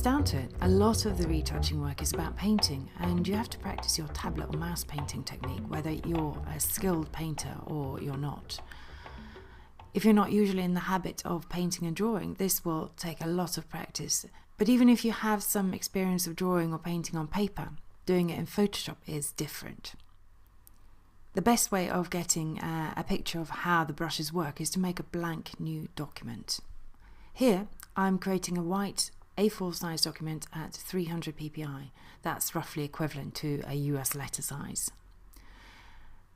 down to it. A lot of the retouching work is about painting, and you have to practice your tablet or mouse painting technique, whether you're a skilled painter or you're not. If you're not usually in the habit of painting and drawing, this will take a lot of practice. But even if you have some experience of drawing or painting on paper, doing it in Photoshop is different. The best way of getting a picture of how the brushes work is to make a blank new document. Here, I'm creating a white A4 size document at 300 ppi. That's roughly equivalent to a US letter size.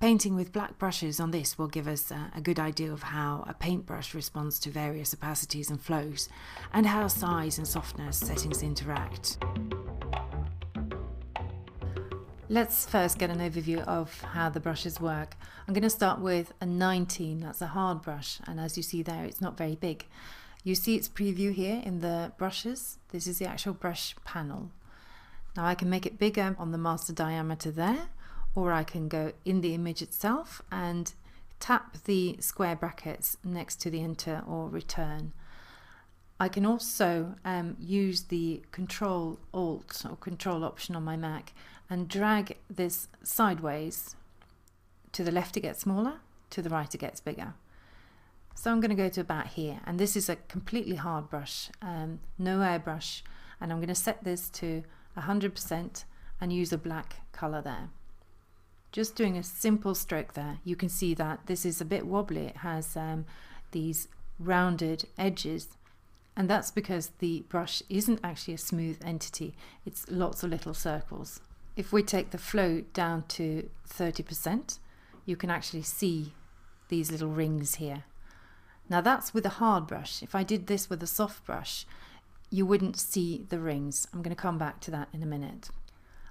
Painting with black brushes on this will give us a good idea of how a paintbrush responds to various opacities and flows, and how size and softness settings interact. Let's first get an overview of how the brushes work. I'm going to start with a 19, that's a hard brush, and as you see there, it's not very big. You see its preview here in the brushes. This is the actual brush panel. Now I can make it bigger on the master diameter there, or I can go in the image itself and tap the square brackets next to the enter or return. I can also use the Control Alt or Control option on my Mac and drag this sideways. To the left it gets smaller, to the right it gets bigger. So I'm going to go to about here, and this is a completely hard brush, no airbrush, and I'm going to set this to 100% and use a black color there. Just doing a simple stroke there. You can see that this is a bit wobbly. It has these rounded edges, and that's because the brush isn't actually a smooth entity. It's lots of little circles. If we take the flow down to 30%, you can actually see these little rings here. Now that's with a hard brush. If I did this with a soft brush, you wouldn't see the rings. I'm going to come back to that in a minute.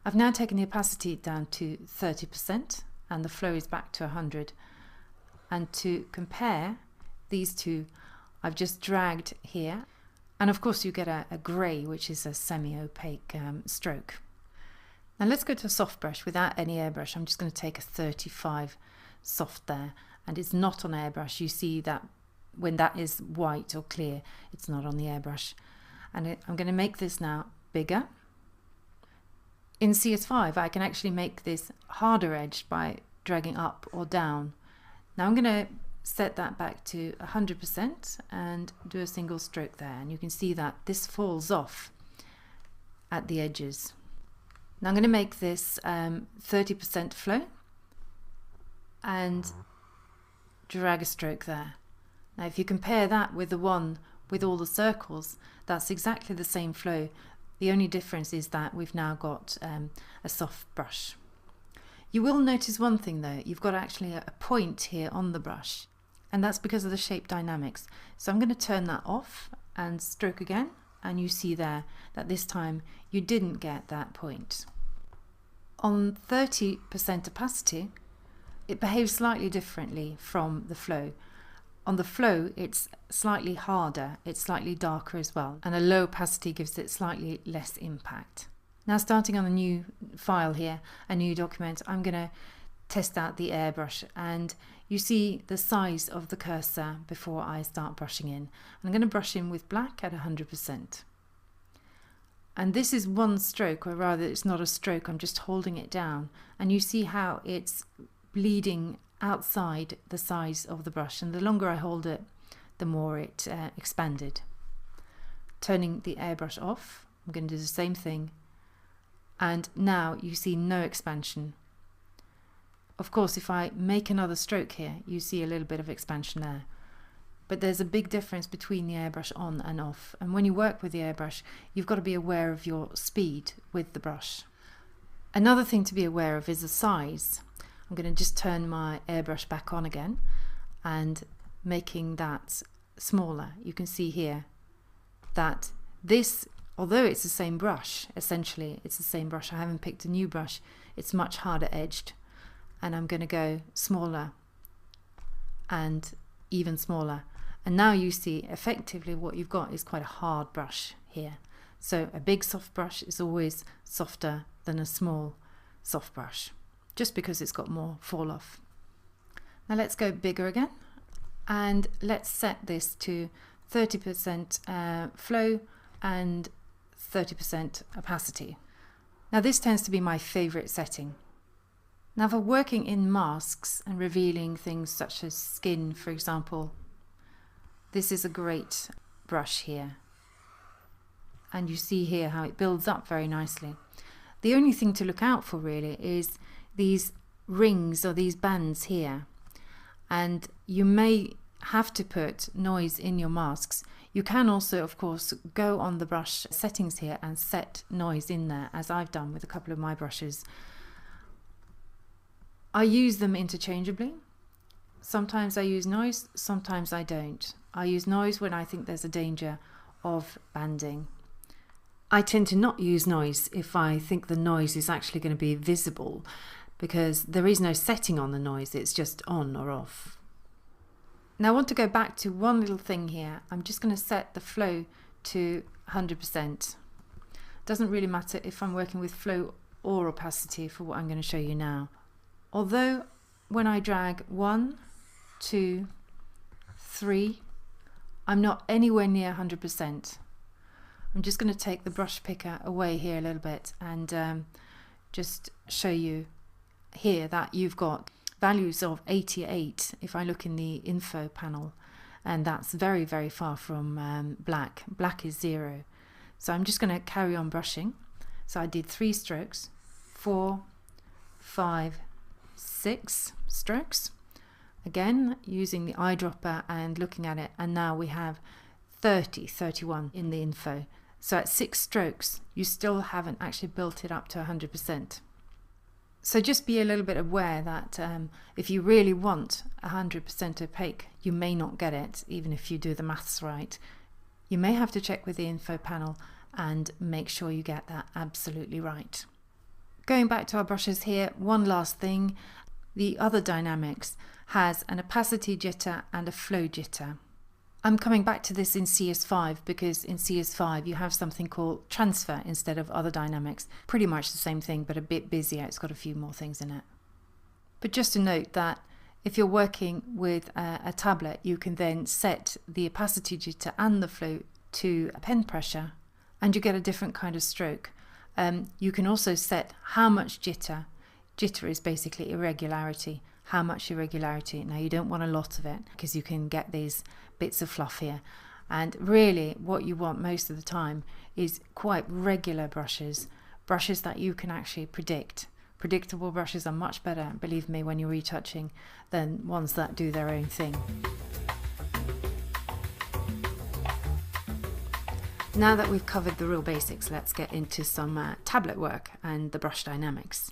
I've now taken the opacity down to 30% and the flow is back to 100. And to compare these two, I've just dragged here. And of course you get a grey, which is a semi-opaque stroke. Now let's go to a soft brush without any airbrush. I'm just going to take a 35 soft there, and it's not on airbrush. You see that when that is white or clear, it's not on the airbrush. And I'm going to make this now bigger. In CS5 I can actually make this harder edged by dragging up or down. Now I'm going to set that back to 100% and do a single stroke there, and you can see that this falls at the edges. Now I'm going to make this 30% flow and drag a stroke there. Now if you compare that with the one with all the circles, that's exactly the same flow. The only difference is that we've now got a soft brush. You will notice one thing though, you've got actually a point here on the brush, and that's because of the shape dynamics. So I'm going to turn that off and stroke again, and you see there that this time you didn't get that point. On 30% opacity, it behaves slightly differently from the flow. On the flow, it's slightly harder, it's slightly darker as well, and a low opacity gives it slightly less impact. Now starting on a new file here, a new document, I'm going to test out the airbrush, and you see the size of the cursor before I start brushing in. I'm going to brush in with black at 100%. And this is one stroke, or rather it's not a stroke, I'm just holding it down, and you see how it's bleeding outside the size of the brush, and the longer I hold it, the more it expanded. Turning the airbrush off, I'm going to do the same thing, and now you see no expansion. Of course, if I make another stroke here, you see a little bit of expansion there. But there's a big difference between the airbrush on and off, and when you work with the airbrush, you've got to be aware of your speed with the brush. Another thing to be aware of is the size. I'm going to just turn my airbrush back on again and making that smaller. You can see here that this, although it's the same brush, essentially it's the same brush, I haven't picked a new brush, it's much harder edged, and I'm going to go smaller and even smaller, and now you see effectively what you've got is quite a hard brush here. So a big soft brush is always softer than a small soft brush, just because it's got more fall off. Now let's go bigger again, and let's set this to 30% flow and 30% opacity. Now this tends to be my favorite setting. Now for working in masks and revealing things such as skin, for example, this is a great brush here. And you see here how it builds up very nicely. The only thing to look out for really is these rings or these bands here. And you may have to put noise in your masks. You can also, of course, go on the brush settings here and set noise in there, as I've done with a couple of my brushes. I use them interchangeably. Sometimes I use noise, sometimes I don't. I use noise when I think there's a danger of banding. I tend to not use noise if I think the noise is actually going to be visible, because there is no setting on the noise, it's just on or off. Now I want to go back to one little thing here. I'm just going to set the flow to 100%. Doesn't really matter if I'm working with flow or opacity for what I'm going to show you now. Although when I drag 1, 2, 3, I'm not anywhere near 100%. I'm just going to take the brush picker away here a little bit and just show you here that you've got values of 88 if I look in the info panel, and that's very, very far from black. Black is 0. So I'm just going to carry on brushing. So I did 3 strokes, 4, 5, 6 strokes. Again, using the eyedropper and looking at it, and now we have 31 in the info. So at 6 strokes, you still haven't actually built it up to 100%. So just be a little bit aware that if you really want 100% opaque, you may not get it, even if you do the maths right. You may have to check with the info panel and make sure you get that absolutely right. Going back to our brushes here, one last thing. The other dynamics has an opacity jitter and a flow jitter. I'm coming back to this in CS5 because in CS5 you have something called transfer instead of other dynamics. Pretty much the same thing, but a bit busier. It's got a few more things in it. But just to note that if you're working with a tablet, you can then set the opacity jitter and the flow to a pen pressure and you get a different kind of stroke. You can also set how much jitter. Jitter is basically irregularity. How much irregularity. Now you don't want a lot of it because you can get these bits of fluff here, and really what you want most of the time is quite regular brushes that you can actually predict. Predictable brushes are much better, believe me, when you're retouching than ones that do their own thing. Now that we've covered the real basics, let's get into some tablet work and the brush dynamics.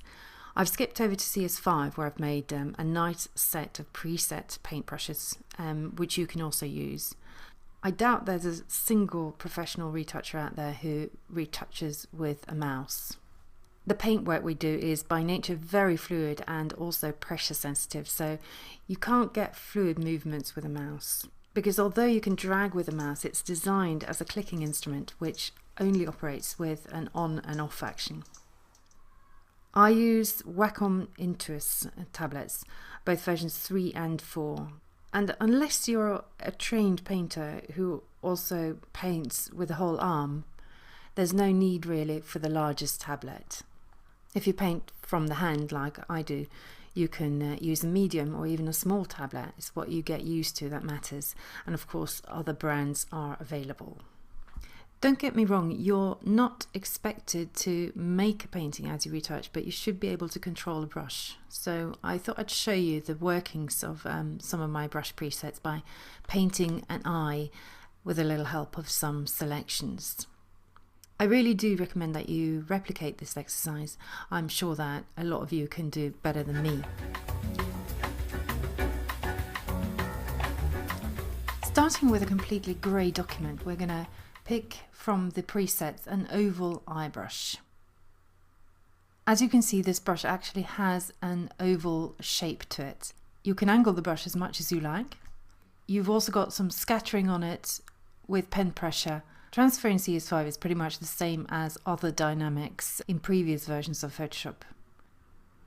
I've skipped over to CS5 where I've made a nice set of preset paintbrushes, which you can also use. I doubt there's a single professional retoucher out there who retouches with a mouse. The paintwork we do is by nature very fluid and also pressure sensitive, so you can't get fluid movements with a mouse. Because although you can drag with a mouse, it's designed as a clicking instrument which only operates with an on and off action. I use Wacom Intuos tablets, both versions 3 and 4. And unless you're a trained painter who also paints with the whole arm, there's no need really for the largest tablet. If you paint from the hand like I do, you can use a medium or even a small tablet. It's what you get used to that matters. And of course, other brands are available. Don't get me wrong, you're not expected to make a painting as you retouch, but you should be able to control a brush. So I thought I'd show you the workings of some of my brush presets by painting an eye with a little help of some selections. I really do recommend that you replicate this exercise. I'm sure that a lot of you can do better than me. Starting with a completely grey document, we're going to pick from the presets an oval eye brush. As you can see, this brush actually has an oval shape to it. You can angle the brush as much as you like. You've also got some scattering on it with pen pressure. Transfer in CS5 is pretty much the same as other dynamics in previous versions of Photoshop.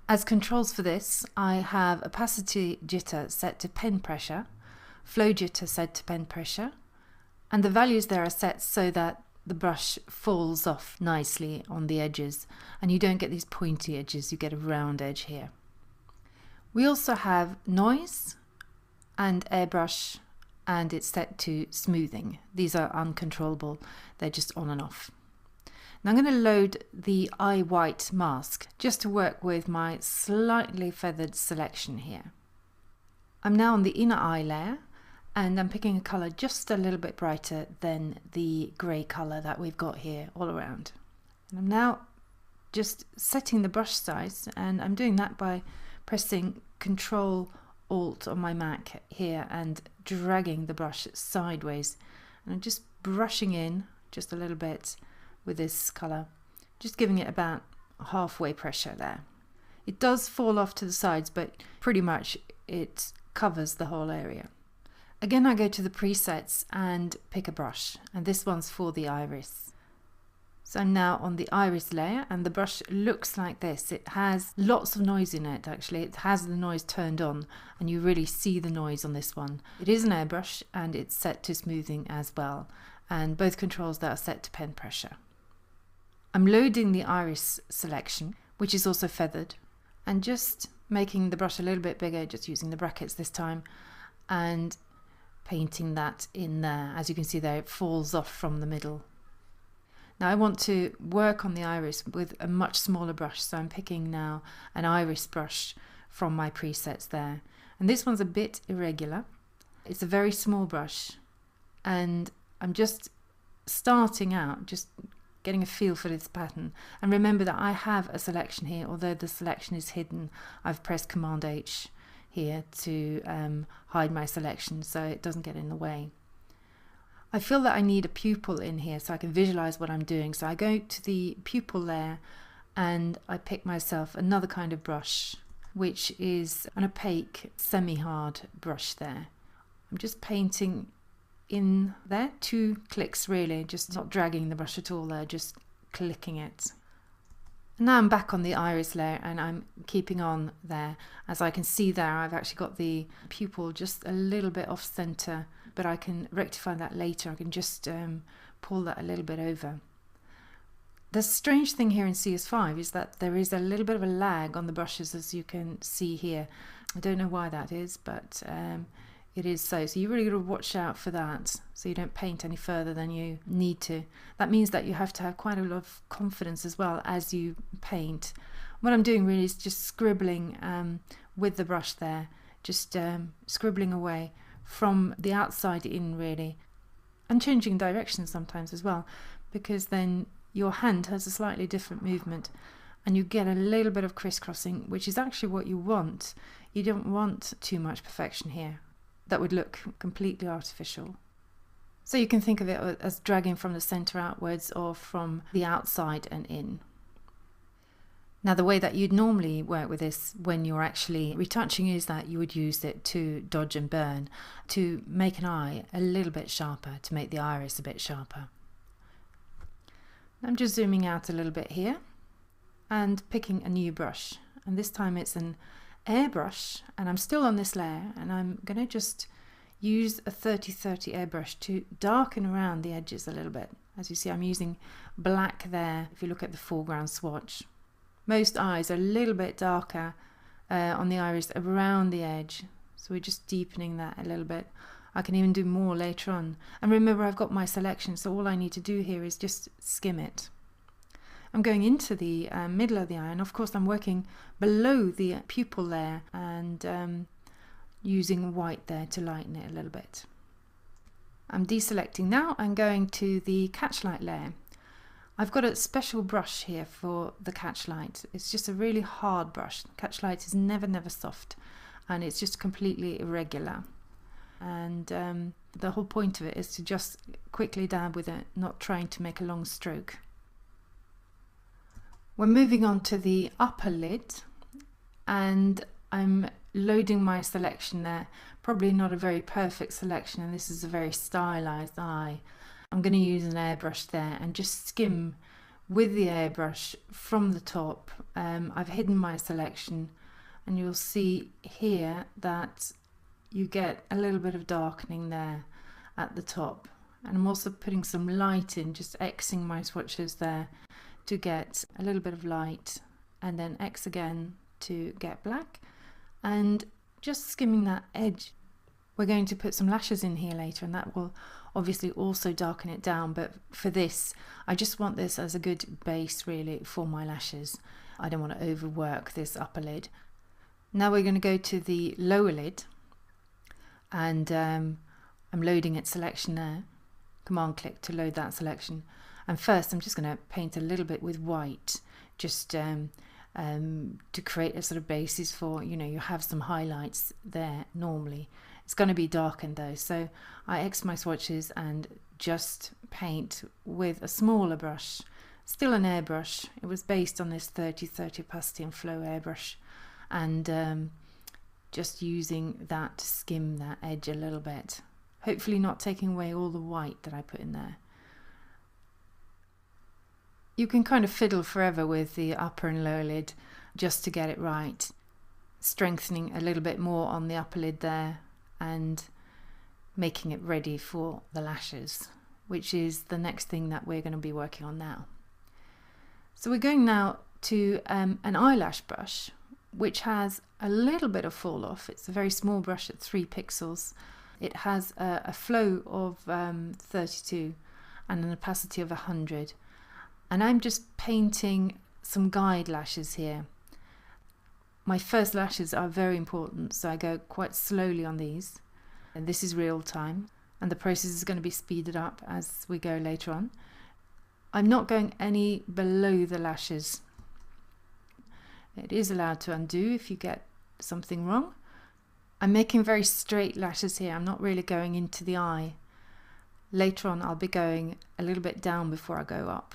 As controls for this, I have opacity jitter set to pen pressure, flow jitter set to pen pressure, and the values there are set so that the brush falls off nicely on the edges and you don't get these pointy edges, you get a round edge here. We also have noise and airbrush, and it's set to smoothing. These are uncontrollable, they're just on and off. Now I'm going to load the eye white mask just to work with my slightly feathered selection here. I'm now on the inner eye layer and I'm picking a colour just a little bit brighter than the grey colour that we've got here all around. And I'm now just setting the brush size, and I'm doing that by pressing Control Alt on my Mac here and dragging the brush sideways, and I'm just brushing in just a little bit with this colour, just giving it about halfway pressure there. It does fall off to the sides, but pretty much it covers the whole area. Again, I go to the presets and pick a brush, and this one's for the iris. So I'm now on the iris layer, and the brush looks like this. It has lots of noise in it, actually. It has the noise turned on, and you really see the noise on this one. It is an airbrush, and it's set to smoothing as well, and both controls that are set to pen pressure. I'm loading the iris selection, which is also feathered, and just making the brush a little bit bigger, just using the brackets this time, and painting that in there. As you can see there, it falls off from the middle. Now I want to work on the iris with a much smaller brush, so I'm picking now an iris brush from my presets there. And this one's a bit irregular. It's a very small brush, and I'm just starting out, just getting a feel for this pattern. And remember that I have a selection here, although the selection is hidden. I've pressed Command H here to hide my selection so it doesn't get in the way. I feel that I need a pupil in here so I can visualize what I'm doing. So I go to the pupil layer and I pick myself another kind of brush, which is an opaque semi-hard brush there. I'm just painting in there, 2 clicks really, just not dragging the brush at all there, just clicking it. Now I'm back on the iris layer and I'm keeping on there. As I can see there, I've actually got the pupil just a little bit off center, but I can rectify that later. I can just pull that a little bit over. The strange thing here in CS5 is that there is a little bit of a lag on the brushes, as you can see here. I don't know why that is, but it is so. So you really got to watch out for that, so you don't paint any further than you need to. That means that you have to have quite a lot of confidence as well as you paint. What I'm doing really is just scribbling with the brush there, just scribbling away from the outside in really, and changing direction sometimes as well, because then your hand has a slightly different movement and you get a little bit of crisscrossing, which is actually what you want. You don't want too much perfection here. That would look completely artificial. So you can think of it as dragging from the center outwards or from the outside and in. Now the way that you'd normally work with this when you're actually retouching is that you would use it to dodge and burn, to make an eye a little bit sharper, to make the iris a bit sharper. I'm just zooming out a little bit here and picking a new brush, and this time it's an airbrush, and I'm still on this layer, and I'm going to just use a 30-30 airbrush to darken around the edges a little bit. As you see, I'm using black there if you look at the foreground swatch. Most eyes are a little bit darker on the iris around the edge, so we're just deepening that a little bit. I can even do more later on. And remember, I've got my selection, so all I need to do here is just skim it. I'm going into the middle of the eye, and of course I'm working below the pupil layer and using white there to lighten it a little bit. I'm deselecting now and going to the catchlight layer. I've got a special brush here for the catchlight. It's just a really hard brush. Catchlight is never soft, and it's just completely irregular. And the whole point of it is to just quickly dab with it, not trying to make a long stroke. We're moving on to the upper lid, and I'm loading my selection there. Probably not a very perfect selection, and this is a very stylized eye. I'm going to use an airbrush there and just skim with the airbrush from the top. I've hidden my selection, and you'll see here that you get a little bit of darkening there at the top, and I'm also putting some light in, just Xing my swatches there to get a little bit of light, and then X again to get black, and just skimming that edge. We're going to put some lashes in here later, and that will obviously also darken it down, but for this I just want this as a good base really for my lashes. I don't want to overwork this upper lid. Now we're going to go to the lower lid, and I'm loading its selection there. Command click to load that selection, and first I'm just going to paint a little bit with white, just to create a sort of basis for, you know, you have some highlights there normally. It's going to be darkened though, so I X my swatches and just paint with a smaller brush, still an airbrush. It was based on this 3030 opacity and flow airbrush, and just using that to skim that edge a little bit, hopefully not taking away all the white that I put in there. You can kind of fiddle forever with the upper and lower lid just to get it right, strengthening a little bit more on the upper lid there and making it ready for the lashes, which is the next thing that we're going to be working on now. So we're going now to an eyelash brush, which has a little bit of fall off. It's a very small brush at 3 pixels. It has a flow of 32 and an opacity of 100. And I'm just painting some guide lashes here. My first lashes are very important, so I go quite slowly on these. And this is real time, and the process is going to be speeded up as we go later on. I'm not going any below the lashes. It is allowed to undo if you get something wrong. I'm making very straight lashes here. I'm not really going into the eye. Later on I'll be going a little bit down before I go up.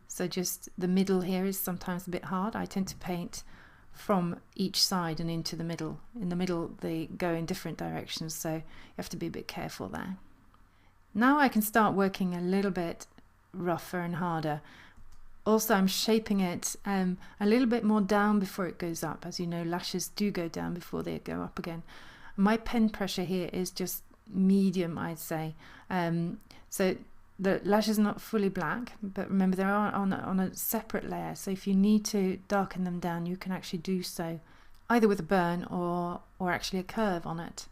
So just the middle here is sometimes a bit hard. I tend to paint from each side and into the middle. In the middle they go in different directions, so you have to be a bit careful there. Now I can start working a little bit rougher and harder. Also I'm shaping it a little bit more down before it goes up. As you know, lashes do go down before they go up again. My pen pressure here is just medium, I'd say. So the lashes are not fully black, but remember they are on a separate layer, so if you need to darken them down you can actually do so, either with a burn or actually a curve on it.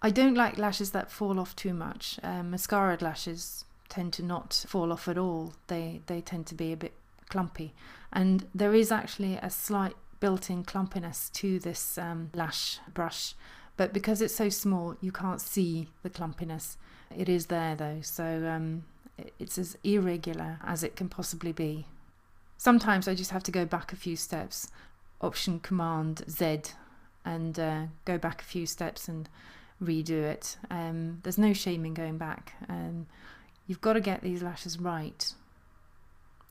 I don't like lashes that fall off too much. Mascaraed lashes tend to not fall off at all. They tend to be a bit clumpy, and there is actually a slight built-in clumpiness to this lash brush, but because it's so small you can't see the clumpiness. It is there though, so it's as irregular as it can possibly be. Sometimes I just have to go back a few steps, Option Command Z, and go back a few steps and redo it. There's no shame in going back. You've got to get these lashes right.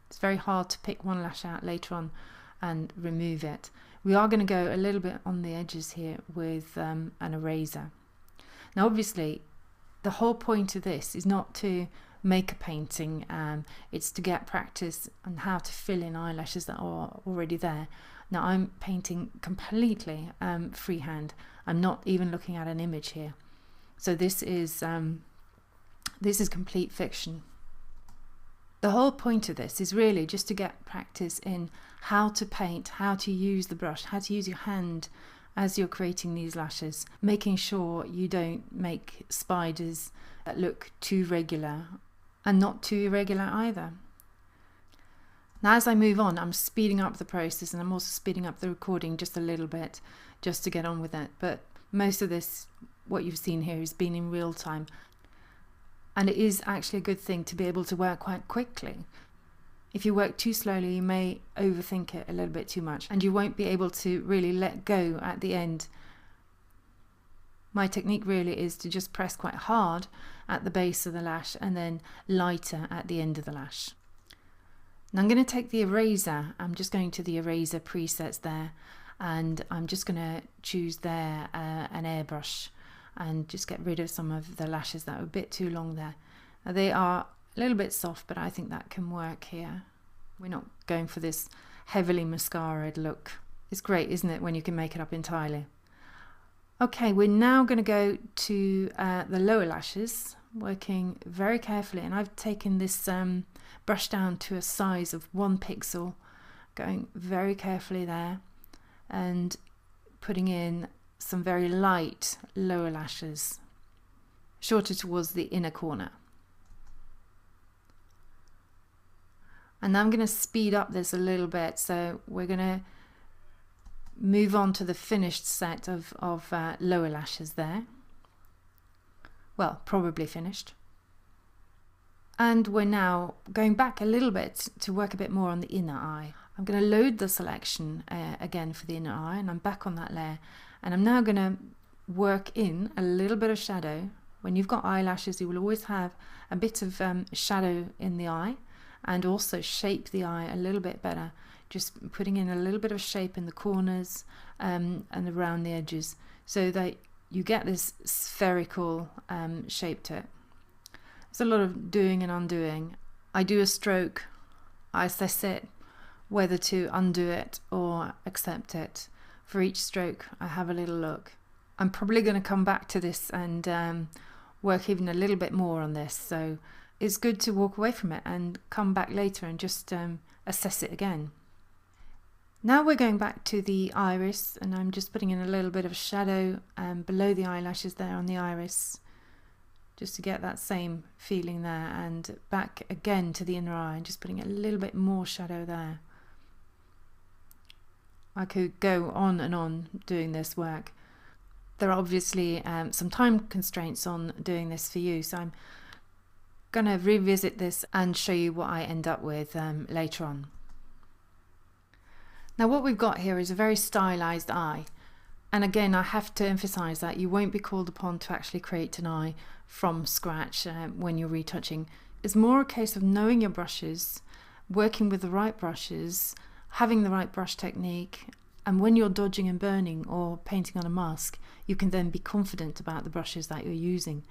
It's very hard to pick one lash out later on and remove it. We are going to go a little bit on the edges here with an eraser. Now obviously the whole point of this is not to make a painting, it's to get practice on how to fill in eyelashes that are already there. Now I'm painting completely freehand. I'm not even looking at an image here, so this is complete fiction. The whole point of this is really just to get practice in how to paint, how to use the brush, how to use your hand as you're creating these lashes, making sure you don't make spiders that look too regular and not too irregular either. Now as I move on, I'm speeding up the process, and I'm also speeding up the recording just a little bit just to get on with it, but most of this, what you've seen here, has been in real time, and it is actually a good thing to be able to work quite quickly. If you work too slowly you may overthink it a little bit too much, and you won't be able to really let go at the end. My technique really is to just press quite hard at the base of the lash and then lighter at the end of the lash. Now I'm going to take the eraser. I'm just going to the eraser presets there, and I'm just going to choose there an airbrush and just get rid of some of the lashes that are a bit too long there. Now, they are a little bit soft, but I think that can work here. We're not going for this heavily mascaraed look. It's great, isn't it, when you can make it up entirely. Okay, we're now going to go to the lower lashes, working very carefully, and I've taken this brush down to a size of 1 pixel, going very carefully there and putting in some very light lower lashes, shorter towards the inner corner. And now I'm going to speed up this a little bit, so we're going to move on to the finished set of lower lashes there. Well, probably finished. And we're now going back a little bit to work a bit more on the inner eye. I'm going to load the selection again for the inner eye, and I'm back on that layer. And I'm now going to work in a little bit of shadow. When you've got eyelashes, you will always have a bit of shadow in the eye, and also shape the eye a little bit better. Just putting in a little bit of shape in the corners and around the edges, so that you get this spherical shape to it. There's a lot of doing and undoing. I do a stroke, I assess it, whether to undo it or accept it. For each stroke, I have a little look. I'm probably going to come back to this and work even a little bit more on this, so it's good to walk away from it and come back later and just assess it again. Now we're going back to the iris, and I'm just putting in a little bit of shadow below the eyelashes there on the iris, just to get that same feeling there, and back again to the inner eye and just putting a little bit more shadow there. I could go on and on doing this work. There are obviously some time constraints on doing this for you, so I'm going to revisit this and show you what I end up with later on. Now what we've got here is a very stylized eye, and again I have to emphasize that you won't be called upon to actually create an eye from scratch when you're retouching. It's more a case of knowing your brushes, working with the right brushes, having the right brush technique, and when you're dodging and burning or painting on a mask, you can then be confident about the brushes that you're using.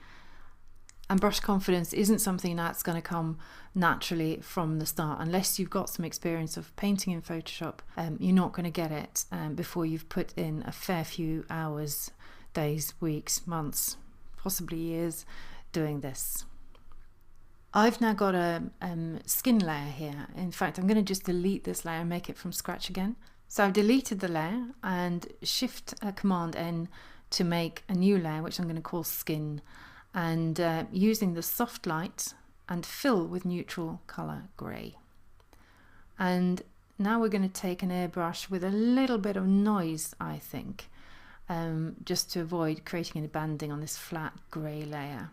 And brush confidence isn't something that's going to come naturally from the start. Unless you've got some experience of painting in Photoshop, you're not going to get it before you've put in a fair few hours, days, weeks, months, possibly years doing this. I've now got a skin layer here. In fact, I'm going to just delete this layer and make it from scratch again. So I've deleted the layer and Shift Command N to make a new layer, which I'm going to call skin. And using the soft light and fill with neutral color grey. And now we're going to take an airbrush with a little bit of noise, I think, just to avoid creating any banding on this flat grey layer.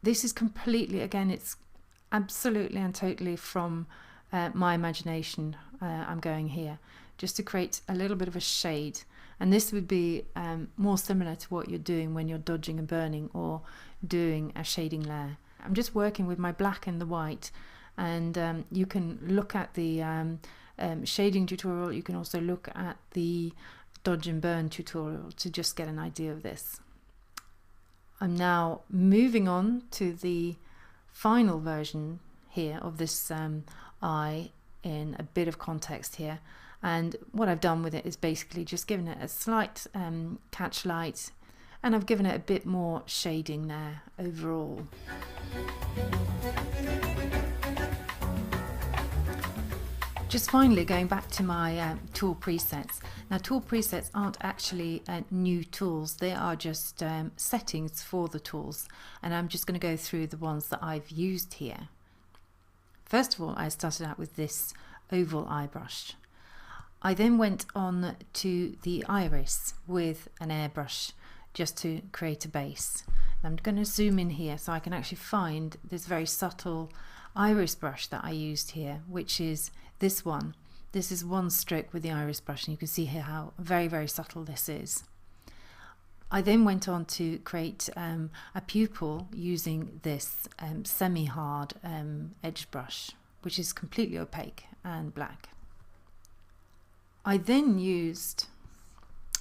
This is completely, again, it's absolutely and totally from my imagination. I'm going here just to create a little bit of a shade, and this would be more similar to what you're doing when you're dodging and burning or doing a shading layer. I'm just working with my black and the white, and you can look at the shading tutorial. You can also look at the dodge and burn tutorial to just get an idea of this. I'm now moving on to the final version here of this eye in a bit of context here, and what I've done with it is basically just given it a slight catch light, and I've given it a bit more shading there overall. Just finally going back to my tool presets. Now tool presets aren't actually new tools, they are just settings for the tools, and I'm just going to go through the ones that I've used here. First of all, I started out with this oval eye brush. I then went on to the iris with an airbrush just to create a base. I'm going to zoom in here so I can actually find this very subtle iris brush that I used here, which is this one. This is one stroke with the iris brush, and you can see here how very, very subtle this is. I then went on to create a pupil using this semi-hard edge brush, which is completely opaque and black. I then used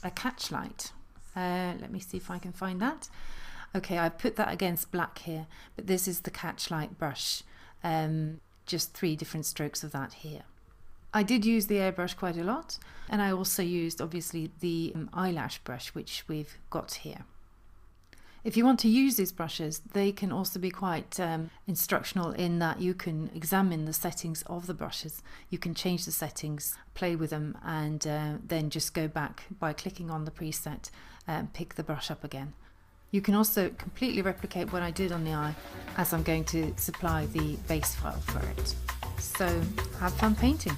a catch light. Let me see if I can find that. Okay, I put that against black here, but this is the catch light brush. Just 3 different strokes of that here. I did use the airbrush quite a lot, and I also used obviously the eyelash brush which we've got here. If you want to use these brushes, they can also be quite instructional in that you can examine the settings of the brushes. You can change the settings, play with them, and then just go back by clicking on the preset and pick the brush up again. You can also completely replicate what I did on the eye, as I'm going to supply the base file for it. So have fun painting.